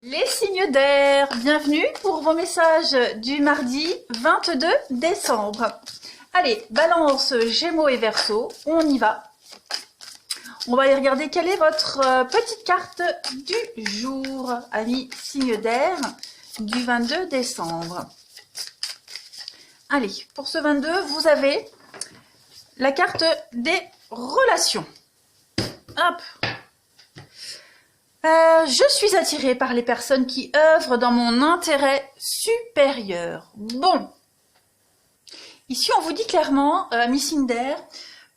Les signes d'air, bienvenue pour vos messages du mardi 22 décembre. Allez, Balance, Gémeaux et Verseau, on y va. On va aller regarder quelle est votre petite carte du jour, amis signes d'air, du 22 décembre. Allez, pour ce 22, vous avez la carte des relations. Hop. Je suis attirée par les personnes qui œuvrent dans mon intérêt supérieur. Bon, ici on vous dit clairement, amis signes d'air,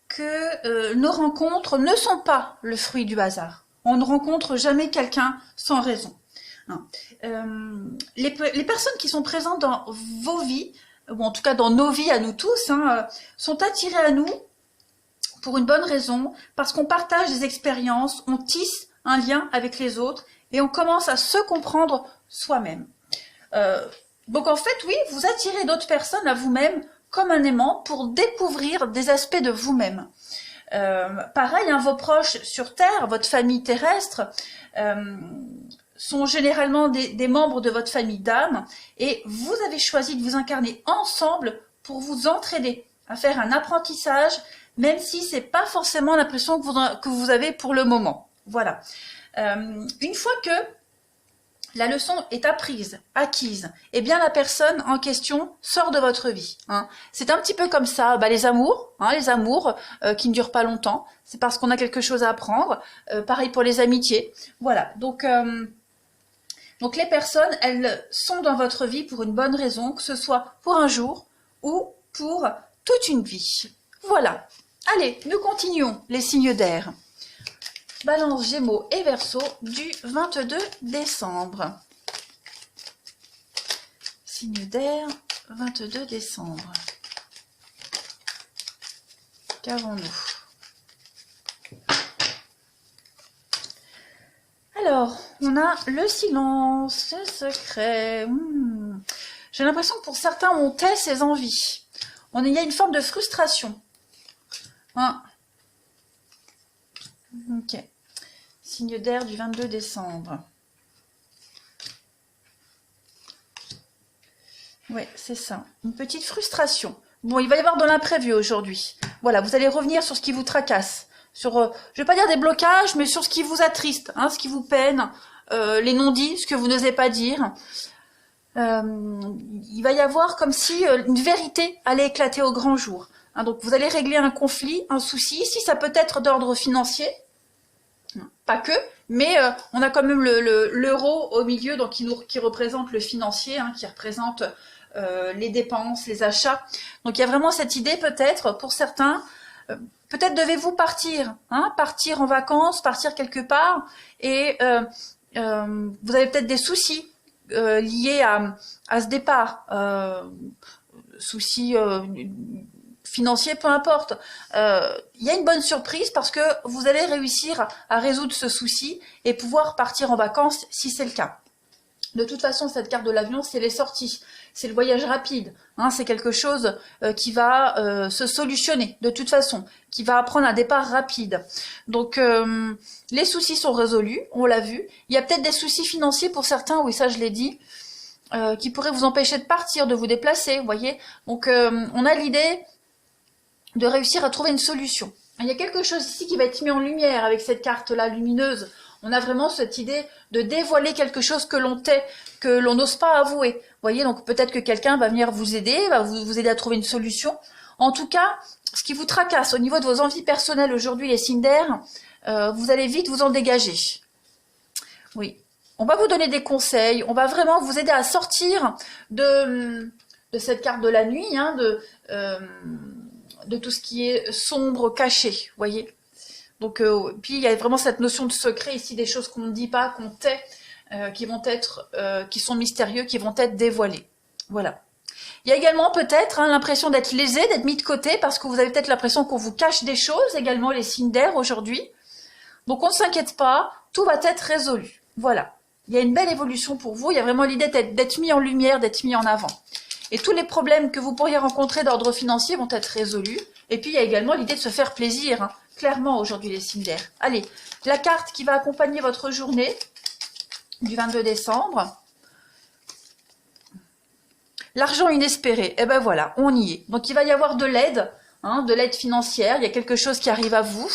que nos rencontres ne sont pas le fruit du hasard. On ne rencontre jamais quelqu'un sans raison. Hein. Les personnes qui sont présentes dans vos vies, ou en tout cas dans nos vies à nous tous, hein, sont attirées à nous pour une bonne raison, parce qu'on partage des expériences, on tisse un lien avec les autres et on commence à se comprendre soi-même. Donc en fait, oui, vous attirez d'autres personnes à vous-même comme un aimant pour découvrir des aspects de vous-même. Pareil, hein, vos proches sur Terre, votre famille terrestre, sont généralement des membres de votre famille d'âme et vous avez choisi de vous incarner ensemble pour vous entraider à faire un apprentissage, même si c'est pas forcément l'impression que vous avez pour le moment. Voilà. Une fois que la leçon est apprise, acquise, eh bien la personne en question sort de votre vie. Hein. C'est un petit peu comme ça, les amours, hein, les amours qui ne durent pas longtemps. C'est parce qu'on a quelque chose à apprendre. Pareil pour les amitiés. Voilà. Donc les personnes, elles sont dans votre vie pour une bonne raison, que ce soit pour un jour ou pour toute une vie. Voilà. Allez, nous continuons les signes d'air. Balance, Gémeaux et Verseau du 22 décembre. Signe d'air, 22 décembre. Qu'avons-nous? Alors, on a le silence, le secret. J'ai l'impression que pour certains, on tait ses envies. Il y a une forme de frustration. Hein. Ok. Signe d'air du 22 décembre. Oui, c'est ça. Une petite frustration. Bon, il va y avoir de l'imprévu aujourd'hui. Voilà, vous allez revenir sur ce qui vous tracasse. Sur, je vais pas dire des blocages, mais sur ce qui vous attriste, hein, ce qui vous peine, les non-dits, ce que vous n'osez pas dire. Il va y avoir comme si une vérité allait éclater au grand jour. Hein, donc, vous allez régler un conflit, un souci. Si ça peut être d'ordre financier, pas que, mais on a quand même l'euro au milieu, donc qui représente le financier, hein, qui représente les dépenses, les achats. Donc il y a vraiment cette idée peut-être pour certains, peut-être devez-vous partir, hein, partir en vacances, partir quelque part, et vous avez peut-être des soucis liés à ce départ, soucis financier, peu importe. Il y a une bonne surprise parce que vous allez réussir à résoudre ce souci et pouvoir partir en vacances si c'est le cas. De toute façon, cette carte de l'avion, si elle est sortie, c'est le voyage rapide. Hein, c'est quelque chose qui va se solutionner de toute façon, qui va prendre un départ rapide. Donc, les soucis sont résolus, on l'a vu. Il y a peut-être des soucis financiers pour certains, oui, ça je l'ai dit, qui pourraient vous empêcher de partir, de vous déplacer, vous voyez. Donc, on a l'idée de réussir à trouver une solution. Il y a quelque chose ici qui va être mis en lumière avec cette carte-là lumineuse. On a vraiment cette idée de dévoiler quelque chose que l'on tait, que l'on n'ose pas avouer. Vous voyez, donc peut-être que quelqu'un va venir vous aider, va vous aider à trouver une solution. En tout cas, ce qui vous tracasse au niveau de vos envies personnelles aujourd'hui, les signes d'air, vous allez vite vous en dégager. Oui. On va vous donner des conseils, on va vraiment vous aider à sortir de cette carte de la nuit, hein, de tout ce qui est sombre, caché, vous voyez. Donc, puis il y a vraiment cette notion de secret ici, des choses qu'on ne dit pas, qu'on tait, qui sont mystérieux, qui vont être dévoilés. Voilà. Il y a également peut-être l'impression d'être lésé, d'être mis de côté, parce que vous avez peut-être l'impression qu'on vous cache des choses, également les signes d'air aujourd'hui. Donc on ne s'inquiète pas, tout va être résolu. Voilà. Il y a une belle évolution pour vous, il y a vraiment l'idée d'être mis en lumière, d'être mis en avant. Et tous les problèmes que vous pourriez rencontrer d'ordre financier vont être résolus. Et puis, il y a également l'idée de se faire plaisir, hein, clairement, aujourd'hui, les signes d'air. Allez, la carte qui va accompagner votre journée, du 22 décembre. L'argent inespéré, et ben voilà, on y est. Donc il va y avoir de l'aide, hein, de l'aide financière, il y a quelque chose qui arrive à vous.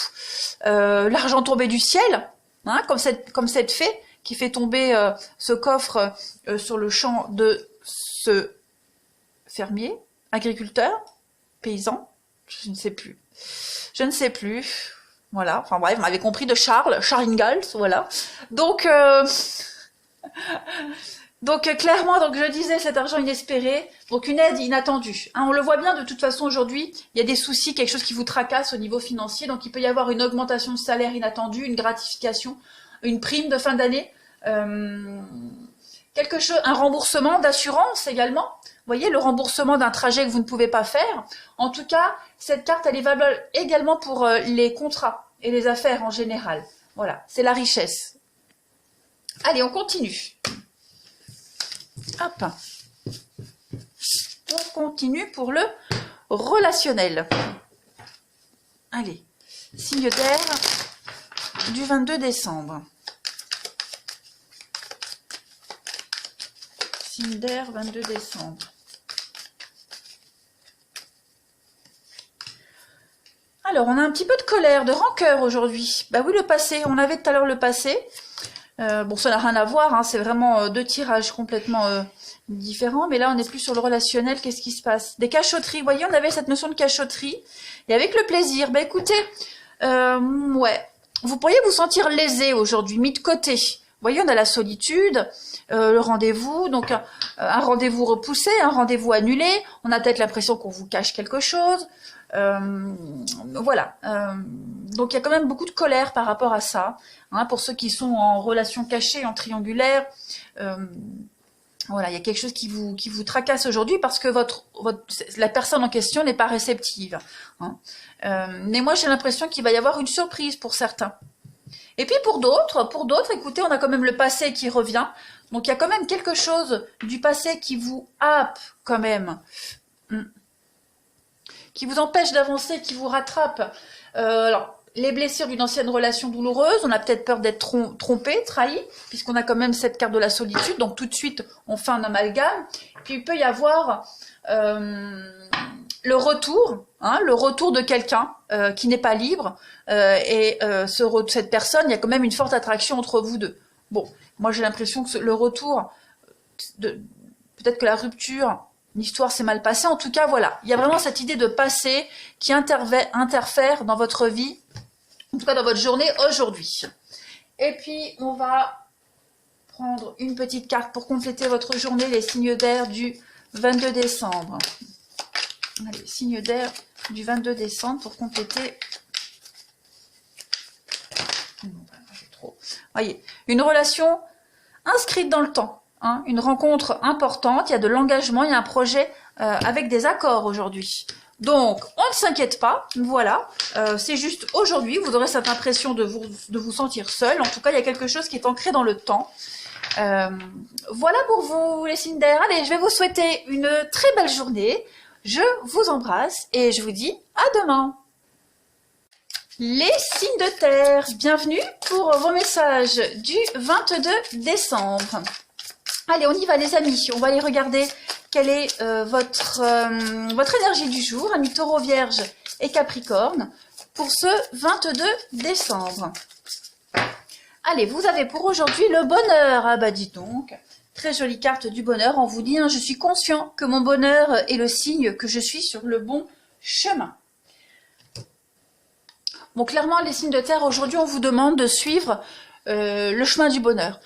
L'argent tombé du ciel, hein, comme cette fée qui fait tomber ce coffre sur le champ de ce fermier, agriculteur, paysan, je ne sais plus. Je ne sais plus. Voilà, enfin bref, vous m'avez compris, de Charles Ingalls, voilà. Donc clairement, donc je disais, cet argent inespéré, donc une aide inattendue. Hein, on le voit bien de toute façon aujourd'hui, il y a des soucis, quelque chose qui vous tracasse au niveau financier, donc il peut y avoir une augmentation de salaire inattendue, une gratification, une prime de fin d'année, quelque chose, un remboursement d'assurance également. Vous voyez, le remboursement d'un trajet que vous ne pouvez pas faire. En tout cas, cette carte, elle est valable également pour les contrats et les affaires en général. Voilà, c'est la richesse. Allez, on continue. Hop. On continue pour le relationnel. Allez, signe d'air du 22 décembre. Signe d'air, 22 décembre. Alors, on a un petit peu de colère, de rancœur aujourd'hui. Bah oui, le passé. On avait tout à l'heure le passé. Bon, ça n'a rien à voir, hein, c'est vraiment deux tirages complètement différents. Mais là, on n'est plus sur le relationnel. Qu'est-ce qui se passe? Des cachotteries. Vous voyez, on avait cette notion de cachotterie. Et avec le plaisir, bah écoutez, ouais, vous pourriez vous sentir lésé aujourd'hui, mis de côté. Vous voyez, on a la solitude, le rendez-vous, donc un rendez-vous repoussé, un rendez-vous annulé. On a peut-être l'impression qu'on vous cache quelque chose. Voilà. Donc il y a quand même beaucoup de colère par rapport à ça. Hein, pour ceux qui sont en relation cachée, en triangulaire, voilà, il y a quelque chose qui vous tracasse aujourd'hui parce que la personne en question n'est pas réceptive. Hein. Mais moi j'ai l'impression qu'il va y avoir une surprise pour certains. Et puis pour d'autres, écoutez, on a quand même le passé qui revient. Donc il y a quand même quelque chose du passé qui vous happe quand même. Qui vous empêche d'avancer, qui vous rattrape. Alors, les blessures d'une ancienne relation douloureuse, on a peut-être peur d'être trompé, trahi, puisqu'on a quand même cette carte de la solitude, donc tout de suite, on fait un amalgame. Puis il peut y avoir le retour de quelqu'un qui n'est pas libre, et cette personne, il y a quand même une forte attraction entre vous deux. Bon, moi j'ai l'impression que le retour, peut-être que la rupture, l'histoire s'est mal passée. En tout cas, voilà, il y a vraiment cette idée de passé qui interfère dans votre vie, en tout cas dans votre journée aujourd'hui. Et puis, on va prendre une petite carte pour compléter votre journée, les signes d'air du 22 décembre. Allez, signes d'air du 22 décembre pour compléter. Voyez, une relation inscrite dans le temps. Hein, une rencontre importante, il y a de l'engagement, il y a un projet avec des accords aujourd'hui. Donc, on ne s'inquiète pas, voilà, c'est juste aujourd'hui, vous aurez cette impression de vous sentir seul. En tout cas, il y a quelque chose qui est ancré dans le temps. Voilà pour vous, les signes d'air. Allez, je vais vous souhaiter une très belle journée. Je vous embrasse et je vous dis à demain. Les signes de terre, bienvenue pour vos messages du 22 décembre. Allez, on y va les amis, on va aller regarder quelle est votre énergie du jour, amis Taureau, Vierge et Capricorne, pour ce 22 décembre. Allez, vous avez pour aujourd'hui le bonheur. Ah bah dites donc, très jolie carte du bonheur. On vous dit, hein, je suis conscient que mon bonheur est le signe que je suis sur le bon chemin. Bon, clairement, les signes de terre, aujourd'hui, on vous demande de suivre le chemin du bonheur,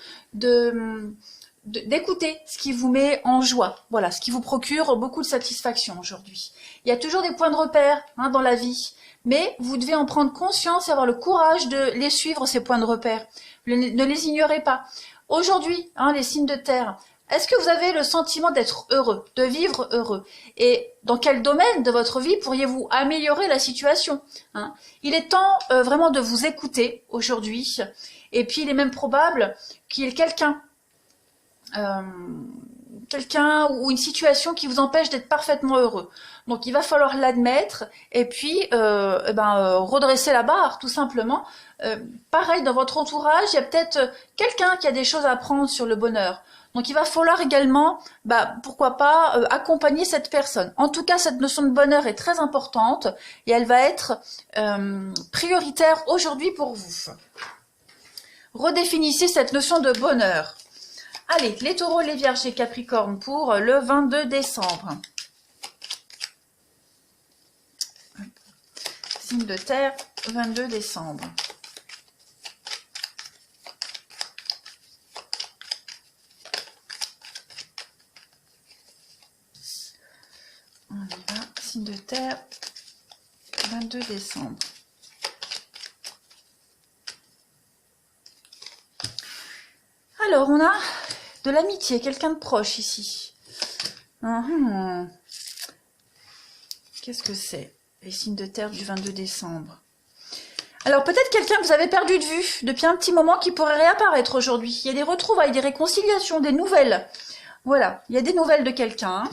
d'écouter ce qui vous met en joie, voilà, ce qui vous procure beaucoup de satisfaction aujourd'hui. Il y a toujours des points de repère dans la vie, mais vous devez en prendre conscience et avoir le courage de les suivre, ces points de repère. Ne les ignorez pas. Aujourd'hui, les signes de terre, est-ce que vous avez le sentiment d'être heureux, de vivre heureux? Et dans quel domaine de votre vie pourriez-vous améliorer la situation? Il est temps vraiment de vous écouter aujourd'hui, et puis il est même probable qu'il y ait quelqu'un quelqu'un ou une situation qui vous empêche d'être parfaitement heureux. Donc il va falloir l'admettre et puis redresser la barre tout simplement. Pareil, dans votre entourage, il y a peut-être quelqu'un qui a des choses à apprendre sur le bonheur. Donc il va falloir également, pourquoi pas, accompagner cette personne. En tout cas, cette notion de bonheur est très importante et elle va être prioritaire aujourd'hui pour vous. Redéfinissez cette notion de bonheur. Allez, les taureaux, les vierges et capricornes pour le 22 décembre. Signe de terre, 22 décembre. On y va, signe de terre, 22 décembre. Alors, on a de l'amitié, quelqu'un de proche ici. Qu'est-ce que c'est? Les signes de terre du 22 décembre. Alors, peut-être quelqu'un que vous avez perdu de vue depuis un petit moment qui pourrait réapparaître aujourd'hui. Il y a des retrouvailles, des réconciliations, des nouvelles. Voilà, il y a des nouvelles de quelqu'un.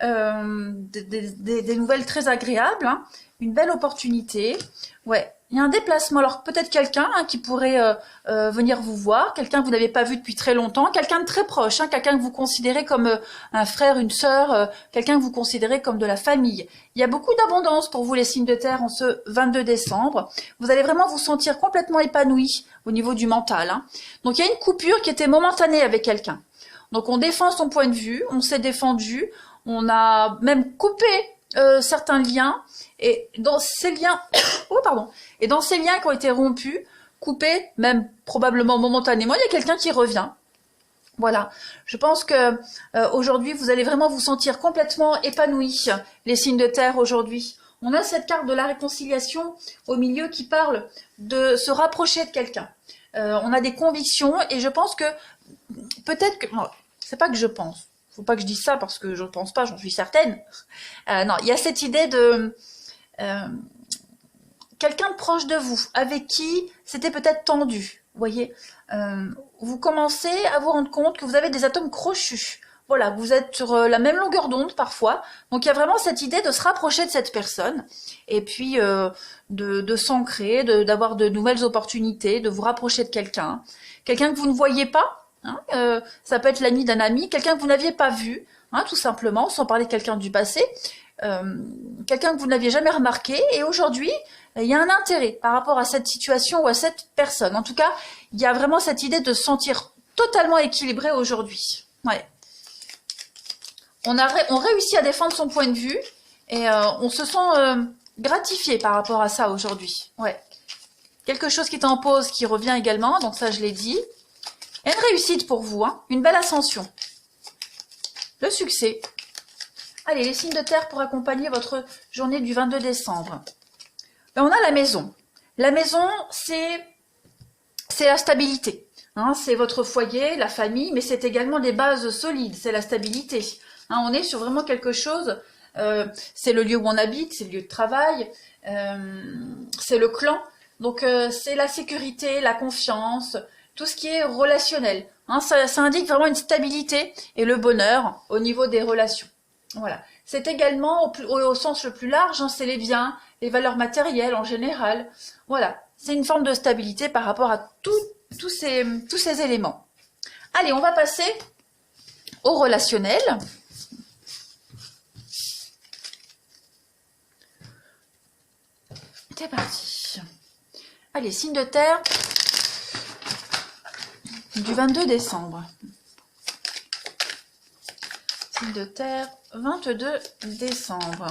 Des nouvelles très agréables, hein, une belle opportunité. Ouais, il y a un déplacement. Alors peut-être quelqu'un qui pourrait venir vous voir, quelqu'un que vous n'avez pas vu depuis très longtemps, quelqu'un de très proche, hein, quelqu'un que vous considérez comme un frère, une sœur, quelqu'un que vous considérez comme de la famille. Il y a beaucoup d'abondance pour vous les signes de terre en ce 22 décembre. Vous allez vraiment vous sentir complètement épanoui au niveau du mental. Hein. Donc il y a une coupure qui était momentanée avec quelqu'un. Donc on défend son point de vue, on s'est défendu, on a même coupé certains liens et dans ces liens, et dans ces liens qui ont été rompus, coupés, même probablement momentanément, il y a quelqu'un qui revient. Voilà, je pense que aujourd'hui vous allez vraiment vous sentir complètement épanoui, les signes de terre aujourd'hui. On a cette carte de la réconciliation au milieu qui parle de se rapprocher de quelqu'un. On a des convictions et je pense que peut-être que c'est pas que je pense. Faut pas que je dise ça parce que je ne pense pas, j'en suis certaine. Non, il y a cette idée de quelqu'un de proche de vous, avec qui c'était peut-être tendu. Vous voyez, vous commencez à vous rendre compte que vous avez des atomes crochus. Voilà, vous êtes sur la même longueur d'onde parfois. Donc il y a vraiment cette idée de se rapprocher de cette personne et puis de s'ancrer, d'avoir de nouvelles opportunités, de vous rapprocher de quelqu'un. Quelqu'un que vous ne voyez pas. Hein, ça peut être l'ami d'un ami, quelqu'un que vous n'aviez pas vu, hein, tout simplement, sans parler de quelqu'un du passé, quelqu'un que vous n'aviez jamais remarqué, et aujourd'hui, il y a un intérêt par rapport à cette situation ou à cette personne. En tout cas, il y a vraiment cette idée de se sentir totalement équilibré aujourd'hui. Ouais. On réussit à défendre son point de vue, et on se sent gratifié par rapport à ça aujourd'hui. Ouais. Quelque chose qui est en pause, qui revient également, donc ça je l'ai dit. Et une réussite pour vous, hein, une belle ascension. Le succès. Allez, les signes de terre pour accompagner votre journée du 22 décembre. Ben, on a la maison. La maison, c'est la stabilité. Hein, c'est votre foyer, la famille, mais c'est également des bases solides, c'est la stabilité. Hein, on est sur vraiment quelque chose, c'est le lieu où on habite, c'est le lieu de travail, c'est le clan. Donc c'est la sécurité, la confiance, tout ce qui est relationnel. Hein, ça indique vraiment une stabilité et le bonheur au niveau des relations. Voilà. C'est également, au sens le plus large, hein, c'est les biens, les valeurs matérielles en général. Voilà. C'est une forme de stabilité par rapport à tous ces éléments. Allez, on va passer au relationnel. C'est parti. Allez, signe de terre du 22 décembre. Signe de terre, 22 décembre.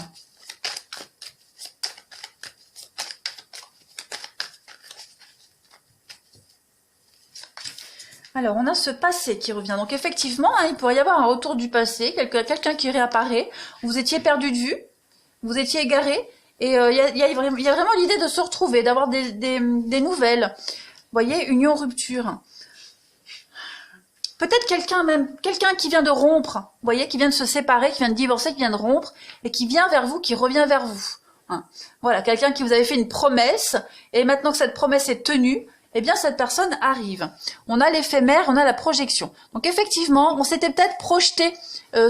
Alors, on a ce passé qui revient. Donc, effectivement, hein, il pourrait y avoir un retour du passé, quelqu'un qui réapparaît. Vous étiez perdu de vue, vous étiez égaré, et il y a vraiment l'idée de se retrouver, d'avoir des nouvelles. Vous voyez, union, rupture. Peut-être quelqu'un qui vient de rompre, vous voyez, qui vient de se séparer, qui vient de divorcer, qui vient de rompre, et qui vient vers vous, qui revient vers vous. Hein. Voilà, quelqu'un qui vous avait fait une promesse, et maintenant que cette promesse est tenue, eh bien cette personne arrive. On a l'éphémère, on a la projection. Donc effectivement, on s'était peut-être projeté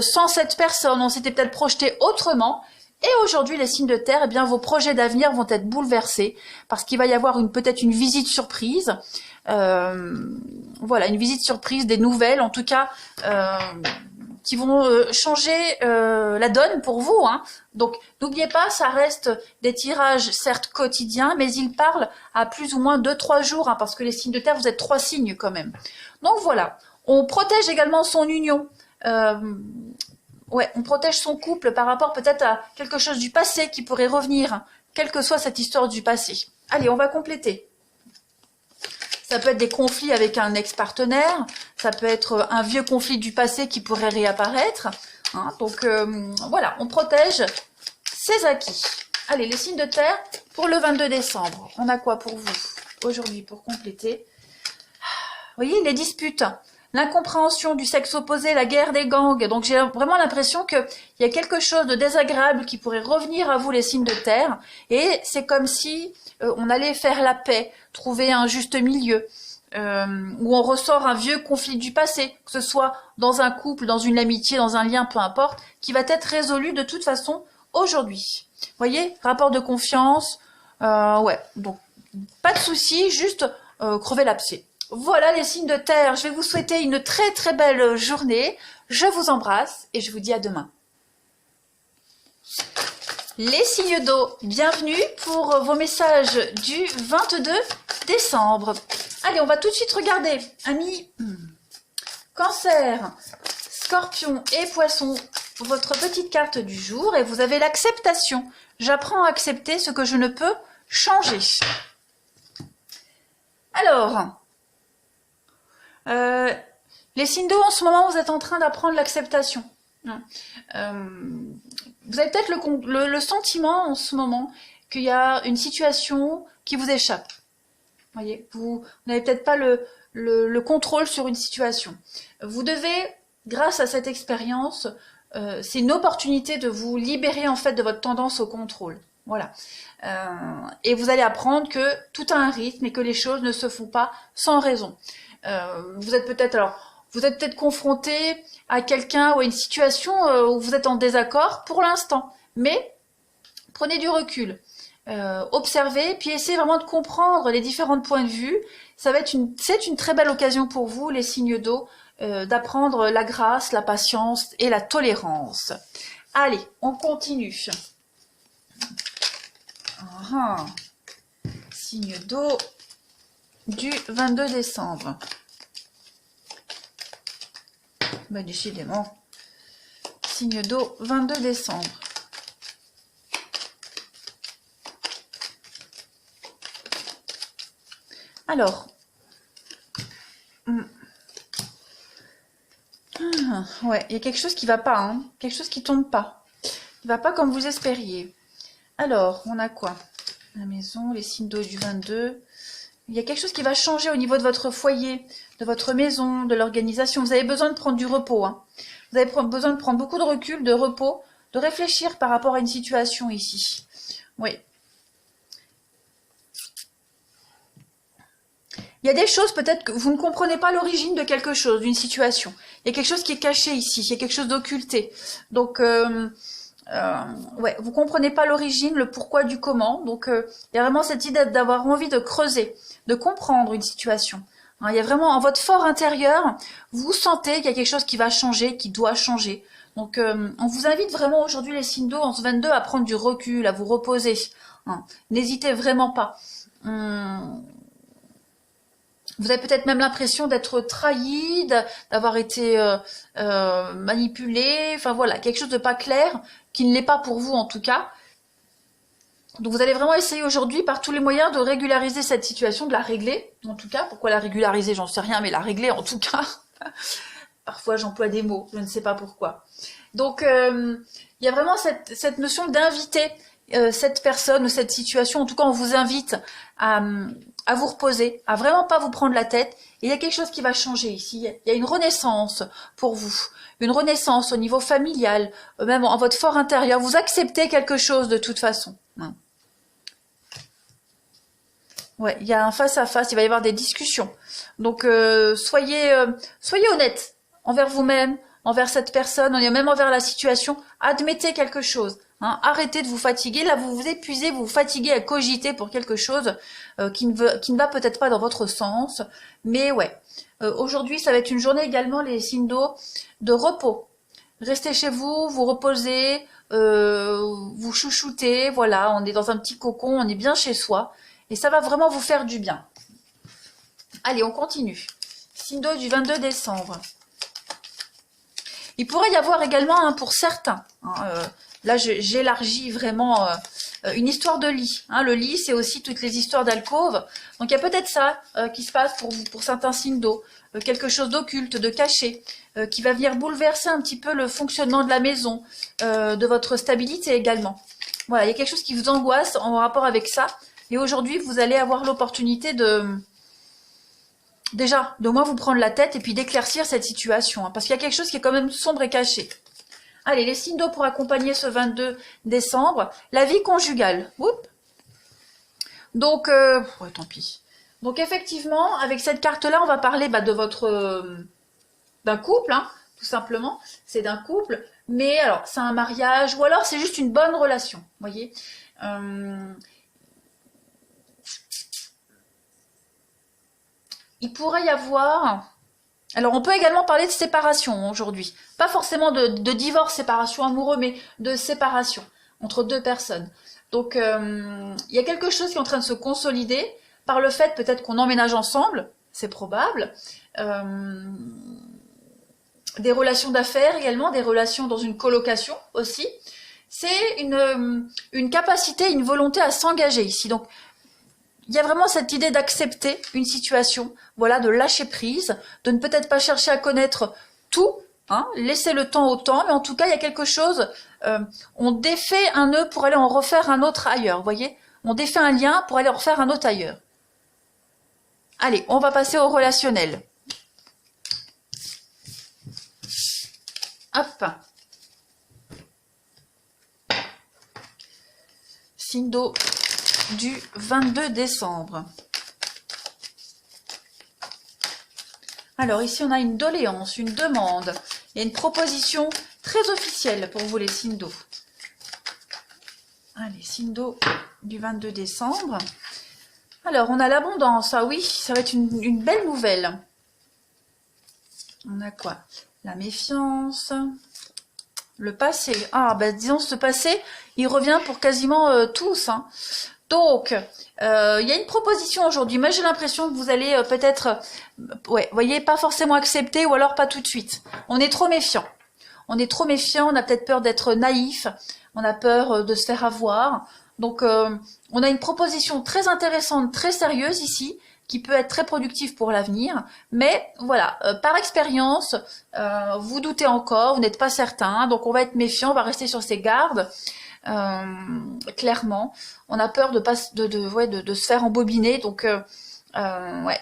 sans cette personne, on s'était peut-être projeté autrement. Et aujourd'hui, les signes de terre, eh bien vos projets d'avenir vont être bouleversés parce qu'il va y avoir peut-être une visite surprise. Voilà, une visite surprise, des nouvelles, en tout cas, qui vont changer la donne pour vous. Hein. Donc, n'oubliez pas, ça reste des tirages, certes quotidiens, mais ils parlent à plus ou moins 2-3 jours, hein, parce que les signes de terre, vous êtes 3 signes quand même. Donc voilà, on protège également son union. Ouais, on protège son couple par rapport peut-être à quelque chose du passé qui pourrait revenir, hein, quelle que soit cette histoire du passé. Allez, on va compléter. Ça peut être des conflits avec un ex-partenaire, ça peut être un vieux conflit du passé qui pourrait réapparaître. Hein, donc voilà, on protège ses acquis. Allez, les signes de terre pour le 22 décembre. On a quoi pour vous aujourd'hui pour compléter? Vous voyez, les disputes, l'incompréhension du sexe opposé, la guerre des gangs. Donc j'ai vraiment l'impression qu'il y a quelque chose de désagréable qui pourrait revenir à vous, les signes de terre. Et c'est comme si on allait faire la paix, trouver un juste milieu, où on ressort un vieux conflit du passé, que ce soit dans un couple, dans une amitié, dans un lien, peu importe, qui va être résolu de toute façon aujourd'hui. Vous voyez, rapport de confiance, ouais, donc pas de souci, juste crever l'abcès. Voilà les signes de terre, je vais vous souhaiter une très très belle journée, je vous embrasse et je vous dis à demain. Les signes d'eau, bienvenue pour vos messages du 22 décembre. Allez, on va tout de suite regarder, amis Cancer, Scorpion et Poisson, votre petite carte du jour et vous avez l'acceptation. J'apprends à accepter ce que je ne peux changer. Alors, les signes d'eau, en ce moment, vous êtes en train d'apprendre l'acceptation. Vous avez peut-être le sentiment en ce moment qu'il y a une situation qui vous échappe. Voyez, vous n'avez peut-être pas le contrôle sur une situation. Vous devez, grâce à cette expérience, c'est une opportunité de vous libérer en fait de votre tendance au contrôle. Voilà. Et vous allez apprendre que tout a un rythme et que les choses ne se font pas sans raison. Vous êtes peut-être confronté à quelqu'un ou à une situation où vous êtes en désaccord pour l'instant. Mais prenez du recul. Observez, puis essayez vraiment de comprendre les différents points de vue. C'est une très belle occasion pour vous, les signes d'eau, d'apprendre la grâce, la patience et la tolérance. Allez, on continue. Signe d'eau du 22 décembre. Ben, décidément. Signe d'eau, 22 décembre. Alors, ouais, il y a quelque chose qui va pas, hein, quelque chose qui tombe pas. Il va pas comme vous espériez. Alors, on a quoi? La maison, les signes d'eau du 22. Il y a quelque chose qui va changer au niveau de votre foyer, de votre maison, de l'organisation. Vous avez besoin de prendre du repos. Hein. Vous avez besoin de prendre beaucoup de recul, de repos, de réfléchir par rapport à une situation ici. Oui. Il y a des choses peut-être que vous ne comprenez pas l'origine de quelque chose, d'une situation. Il y a quelque chose qui est caché ici, il y a quelque chose d'occulté. Donc, ouais, vous comprenez pas l'origine, le pourquoi du comment. Donc, il y a vraiment cette idée d'avoir envie de creuser, de comprendre une situation. Hein, il y a vraiment en votre fort intérieur, vous sentez qu'il y a quelque chose qui va changer, qui doit changer. Donc, on vous invite vraiment aujourd'hui les signes d'eau en ce 22 à prendre du recul, à vous reposer. Hein, n'hésitez vraiment pas. Vous avez peut-être même l'impression d'être trahi, d'avoir été manipulé, enfin voilà, quelque chose de pas clair, qui ne l'est pas pour vous en tout cas. Donc vous allez vraiment essayer aujourd'hui par tous les moyens de régulariser cette situation, de la régler, en tout cas. Pourquoi la régulariser, j'en sais rien, mais la régler en tout cas. Parfois j'emploie des mots, je ne sais pas pourquoi. Donc il y a vraiment cette notion d'inviter cette personne ou cette situation, en tout cas on vous invite à vous reposer, à vraiment pas vous prendre la tête. Et il y a quelque chose qui va changer ici. Il y a une renaissance pour vous, une renaissance au niveau familial, même en votre fort intérieur. Vous acceptez quelque chose de toute façon. Ouais, il y a un face-à-face, il va y avoir des discussions. Donc, soyez honnête envers vous-même, envers cette personne, et même envers la situation. Admettez quelque chose. Hein. Arrêtez de vous fatiguer. Là, vous vous épuisez, vous vous fatiguez à cogiter pour quelque chose qui ne va peut-être pas dans votre sens. Mais ouais, aujourd'hui, ça va être une journée également, les signes d'eau, de repos. Restez chez vous, vous reposez, vous chouchoutez. Voilà, on est dans un petit cocon, on est bien chez soi. Et ça va vraiment vous faire du bien. Allez, on continue. Signe d'eau du 22 décembre. Il pourrait y avoir également, hein, pour certains, hein, là j'élargis vraiment une histoire de lit. Hein. Le lit, c'est aussi toutes les histoires d'alcôve. Donc il y a peut-être ça qui se passe pour certains signes d'eau. Quelque chose d'occulte, de caché, qui va venir bouleverser un petit peu le fonctionnement de la maison, de votre stabilité également. Voilà, il y a quelque chose qui vous angoisse en rapport avec ça. Et aujourd'hui, vous allez avoir l'opportunité déjà, de moins vous prendre la tête et puis d'éclaircir cette situation. Hein, parce qu'il y a quelque chose qui est quand même sombre et caché. Allez, les signes d'eau pour accompagner ce 22 décembre. La vie conjugale. Oups. Donc, ouais, tant pis. Donc, effectivement, avec cette carte-là, on va parler de votre... d'un couple, hein, tout simplement. C'est d'un couple. Mais alors, c'est un mariage ou alors c'est juste une bonne relation. Vous voyez il pourrait y avoir... Alors, on peut également parler de séparation aujourd'hui. Pas forcément de divorce, séparation amoureux, mais de séparation entre deux personnes. Donc, il y a quelque chose qui est en train de se consolider par le fait peut-être qu'on emménage ensemble, c'est probable. Des relations d'affaires également, des relations dans une colocation aussi. C'est une capacité, une volonté à s'engager ici. Donc, il y a vraiment cette idée d'accepter une situation, voilà, de lâcher prise, de ne peut-être pas chercher à connaître tout, hein, laisser le temps au temps, mais en tout cas, il y a quelque chose, on défait un nœud pour aller en refaire un autre ailleurs, vous voyez? On défait un lien pour aller en refaire un autre ailleurs. Allez, on va passer au relationnel. Hop. Signe d'eau du 22 décembre. Alors ici on a une doléance, une demande et une proposition très officielle pour vous les signes d'eau. Allez, signe d'eau du 22 décembre. Alors on a l'abondance, ah oui, ça va être une belle nouvelle. On a quoi? La méfiance, le passé. Ah ben disons ce passé, il revient pour quasiment tous, hein. Donc, il y a une proposition aujourd'hui. Moi, j'ai l'impression que vous allez peut-être, ouais, voyez, pas forcément accepter ou alors pas tout de suite. On est trop méfiant. On est trop méfiant, on a peut-être peur d'être naïf, on a peur de se faire avoir. Donc, on a une proposition très intéressante, très sérieuse ici, qui peut être très productive pour l'avenir. Mais voilà, par expérience, vous doutez encore, vous n'êtes pas certain. Donc, on va être méfiant, on va rester sur ses gardes. Clairement, on a peur de se faire embobiner, donc ouais,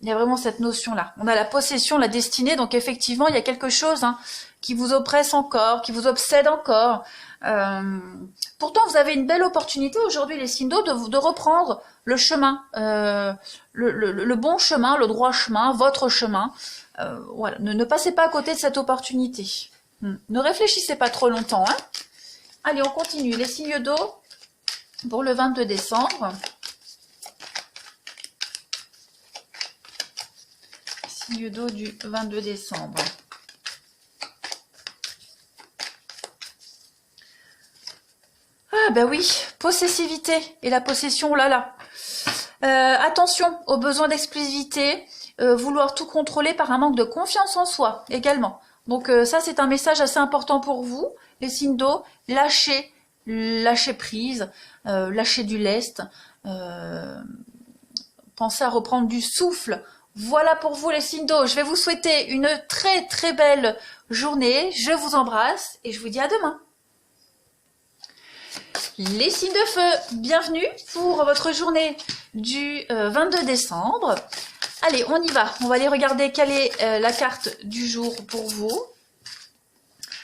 il y a vraiment cette notion là. On a la possession, la destinée, donc effectivement il y a quelque chose, hein, qui vous oppresse encore, qui vous obsède encore. Pourtant vous avez une belle opportunité aujourd'hui les signes d'eau de reprendre le chemin, le bon chemin, le droit chemin, votre chemin. Voilà, ne passez pas à côté de cette opportunité. Ne réfléchissez pas trop longtemps, hein. Allez, on continue. Les signes d'eau pour le 22 décembre. Signe d'eau du 22 décembre. Ah ben oui, possessivité et la possession, oh là là. Attention aux besoins d'exclusivité, vouloir tout contrôler par un manque de confiance en soi également. Donc ça, c'est un message assez important pour vous. Les signes d'eau, lâchez prise, lâchez du lest, pensez à reprendre du souffle. Voilà pour vous les signes d'eau. Je vais vous souhaiter une très très belle journée. Je vous embrasse et je vous dis à demain. Les signes de feu, bienvenue pour votre journée du 22 décembre. Allez, on y va. On va aller regarder quelle est la carte du jour pour vous.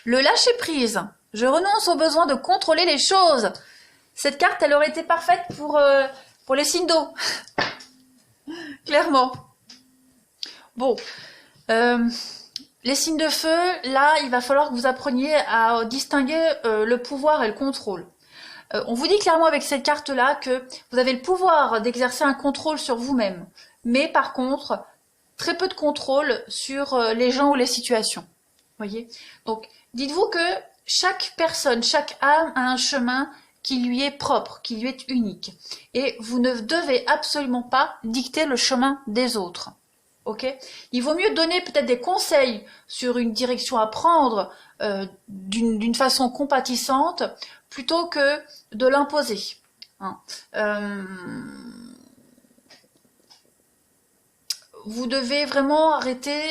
Le lâcher-prise. Je renonce au besoin de contrôler les choses. Cette carte, elle aurait été parfaite pour Pour les signes d'eau, clairement. Bon, les signes de feu, là, il va falloir que vous appreniez à distinguer le pouvoir et le contrôle. On vous dit clairement avec cette carte-là que vous avez le pouvoir d'exercer un contrôle sur vous-même, mais par contre, très peu de contrôle sur les gens ou les situations. Voyez? Donc, dites-vous que chaque personne, chaque âme a un chemin qui lui est propre, qui lui est unique. Et vous ne devez absolument pas dicter le chemin des autres. Ok? Il vaut mieux donner peut-être des conseils sur une direction à prendre d'une façon compatissante plutôt que de l'imposer. Hein. Vous devez vraiment arrêter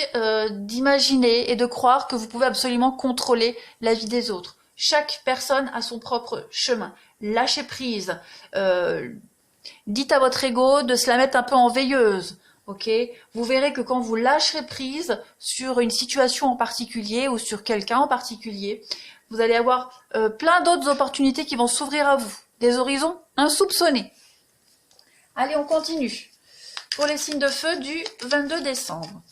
d'imaginer et de croire que vous pouvez absolument contrôler la vie des autres. Chaque personne a son propre chemin. Lâchez prise. Dites à votre ego de se la mettre un peu en veilleuse. Ok, vous verrez que quand vous lâcherez prise sur une situation en particulier ou sur quelqu'un en particulier, vous allez avoir plein d'autres opportunités qui vont s'ouvrir à vous. Des horizons insoupçonnés. Allez, on continue. Pour les signes de feu du 22 décembre.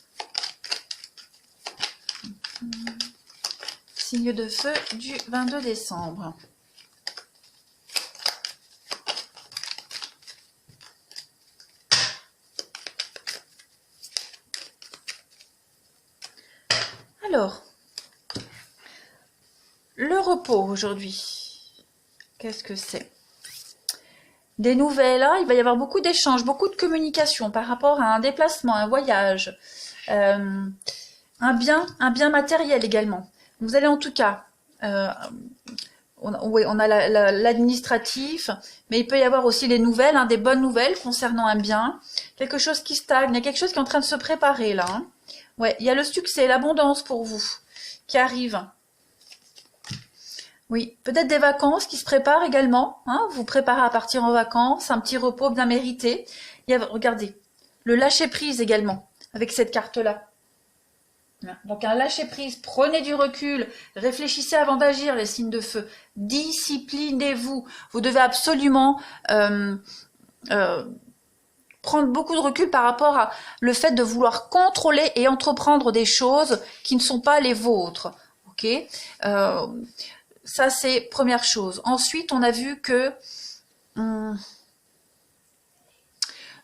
Signe de feu du 22 décembre. Alors, le repos aujourd'hui, qu'est-ce que c'est? Des nouvelles, hein, il va y avoir beaucoup d'échanges, beaucoup de communication par rapport à un déplacement, un voyage, un bien matériel également. Vous allez en tout cas, on a l'administratif, mais il peut y avoir aussi les nouvelles, hein, des bonnes nouvelles concernant un bien, quelque chose qui stagne, il y a quelque chose qui est en train de se préparer là. Hein. Ouais, il y a le succès, l'abondance pour vous qui arrive. Oui, peut-être des vacances qui se préparent également. Hein, vous préparez à partir en vacances, un petit repos bien mérité. Il y a, regardez, le lâcher-prise également, avec cette carte-là. Donc un lâcher-prise, prenez du recul, réfléchissez avant d'agir, les signes de feu. Disciplinez-vous. Vous devez absolument prendre beaucoup de recul par rapport à le fait de vouloir contrôler et entreprendre des choses qui ne sont pas les vôtres. Ok, ça, c'est première chose. Ensuite, on a vu que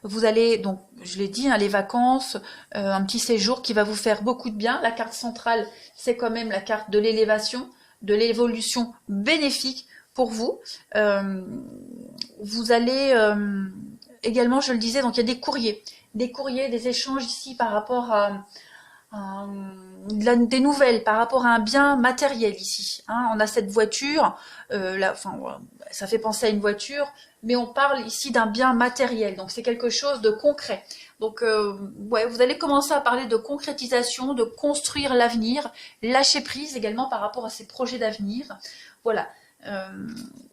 vous allez, donc, je l'ai dit, hein, les vacances, un petit séjour qui va vous faire beaucoup de bien. La carte centrale, c'est quand même la carte de l'élévation, de l'évolution bénéfique pour vous. Vous allez également, je le disais, donc il y a des courriers, des échanges ici par rapport à des nouvelles par rapport à un bien matériel ici. Hein. On a cette voiture, ça fait penser à une voiture, mais on parle ici d'un bien matériel, donc c'est quelque chose de concret. Donc ouais, vous allez commencer à parler de concrétisation, de construire l'avenir, lâcher prise également par rapport à ces projets d'avenir. Voilà.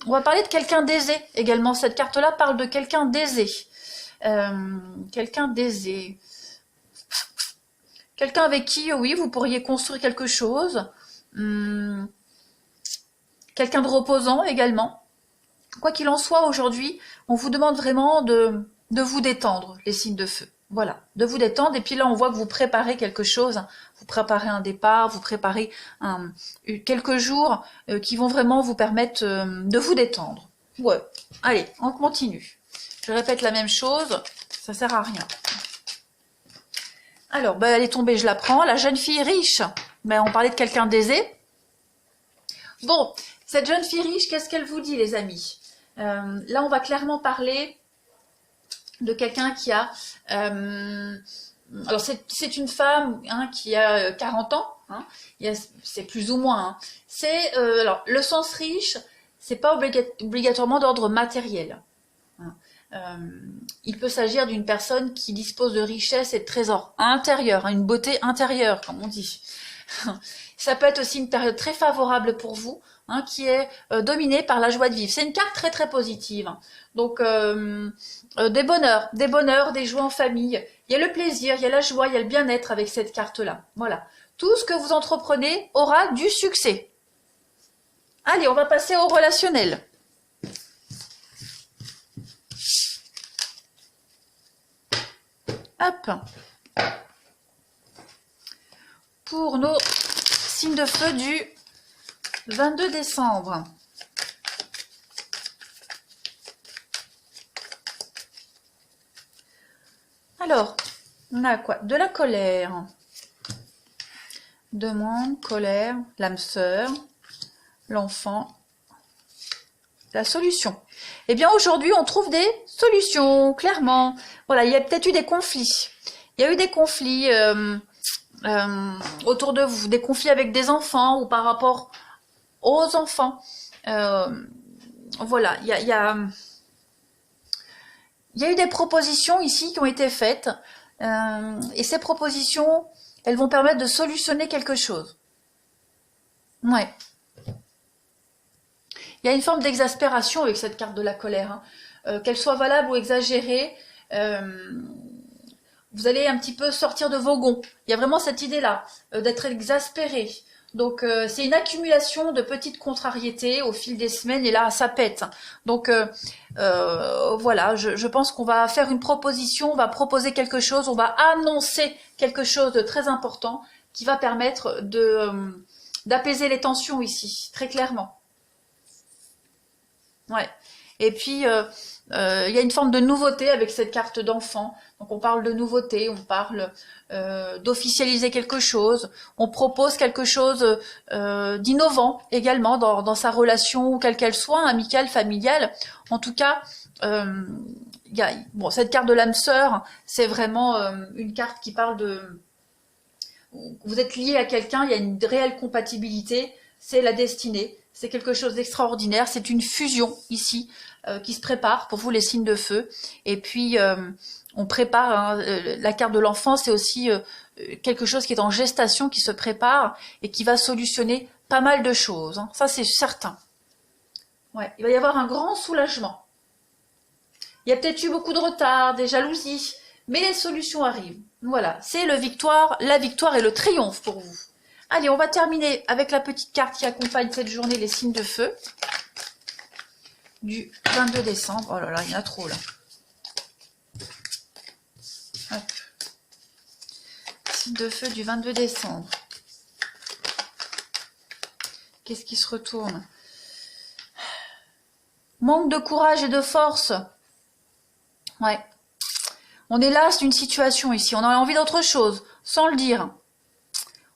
On va parler de quelqu'un d'aisé également. Cette carte-là parle de quelqu'un d'aisé. Quelqu'un d'aisé. Quelqu'un avec qui, oui, vous pourriez construire quelque chose. Quelqu'un de reposant également. Quoi qu'il en soit, aujourd'hui, on vous demande vraiment de vous détendre, les signes de feu. Voilà, de vous détendre. Et puis là, on voit que vous préparez quelque chose. Vous préparez un départ, vous préparez quelques jours qui vont vraiment vous permettre de vous détendre. Ouais, allez, on continue. Je répète la même chose, ça sert à rien. Alors, elle est tombée, je la prends. La jeune fille riche, on parlait de quelqu'un d'aisé. Bon, cette jeune fille riche, qu'est-ce qu'elle vous dit, les amis? Là, on va clairement parler de quelqu'un qui a... alors, c'est une femme qui a 40 ans. Hein, c'est plus ou moins. Hein. C'est alors, le sens riche, c'est pas obligatoirement d'ordre matériel. Hein. Il peut s'agir d'une personne qui dispose de richesses et de trésors intérieurs, une beauté intérieure, comme on dit. Ça peut être aussi une période très favorable pour vous, qui est dominée par la joie de vivre. C'est une carte très très positive. Donc des bonheurs, des joies en famille. Il y a le plaisir, il y a la joie, il y a le bien-être avec cette carte-là. Voilà. Tout ce que vous entreprenez aura du succès. Allez, on va passer au relationnel. Hop. Pour nos signes de feu du 22 décembre. Alors, on a quoi? De la colère. Demande, colère, l'âme sœur, l'enfant, la solution. Eh bien, aujourd'hui, on trouve des solutions, clairement. Voilà, il y a peut-être eu des conflits. Il y a eu des conflits autour de vous, des conflits avec des enfants ou par rapport aux enfants. Voilà, il y a eu des propositions ici qui ont été faites. Et ces propositions, elles vont permettre de solutionner quelque chose. Ouais. Il y a une forme d'exaspération avec cette carte de la colère. Hein. Qu'elle soit valable ou exagérée, vous allez un petit peu sortir de vos gonds. Il y a vraiment cette idée-là, d'être exaspéré. Donc c'est une accumulation de petites contrariétés au fil des semaines et là ça pète. Donc voilà, je pense qu'on va faire une proposition, on va proposer quelque chose, on va annoncer quelque chose de très important qui va permettre d'apaiser les tensions ici, très clairement. Ouais. Et puis il y a une forme de nouveauté avec cette carte d'enfant. Donc on parle de nouveauté, on parle d'officialiser quelque chose, on propose quelque chose d'innovant également dans sa relation, quelle qu'elle soit, amicale, familiale. En tout cas, bon, cette carte de l'âme sœur, c'est vraiment une carte qui parle de... Vous êtes lié à quelqu'un, il y a une réelle compatibilité, c'est la destinée, c'est quelque chose d'extraordinaire, c'est une fusion ici qui se prépare pour vous les signes de feu. Et puis on prépare, hein, la carte de l'enfant, c'est aussi quelque chose qui est en gestation, qui se prépare et qui va solutionner pas mal de choses. Hein. Ça, c'est certain. Ouais, il va y avoir un grand soulagement. Il y a peut-être eu beaucoup de retard, des jalousies, mais les solutions arrivent. Voilà, c'est la victoire et le triomphe pour vous. Allez, on va terminer avec la petite carte qui accompagne cette journée, les signes de feu. Du 22 décembre. Oh là là, il y en a trop là. Hop. Signe de feu du 22 décembre. Qu'est-ce qui se retourne? Manque de courage et de force. Ouais. On est las d'une situation ici. On a envie d'autre chose, sans le dire.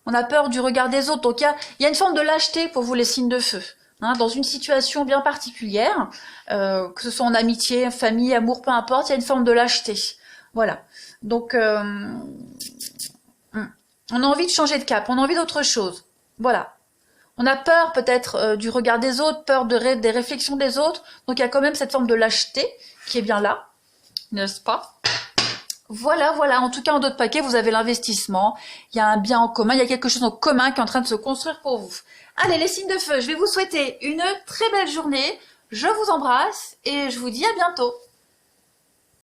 On a peur du regard des autres. Donc il y a une forme de lâcheté pour vous les signes de feu. Hein, dans une situation bien particulière, que ce soit en amitié, famille, amour, peu importe, il y a une forme de lâcheté. Voilà. Donc, on a envie de changer de cap, on a envie d'autre chose. Voilà. On a peur peut-être du regard des autres, peur des réflexions des autres. Donc, il y a quand même cette forme de lâcheté qui est bien là, n'est-ce pas? Voilà, voilà. En tout cas, en d'autres paquets, vous avez l'investissement. Il y a un bien en commun, il y a quelque chose en commun qui est en train de se construire pour vous. Allez, les signes de feu, je vais vous souhaiter une très belle journée. Je vous embrasse et je vous dis à bientôt.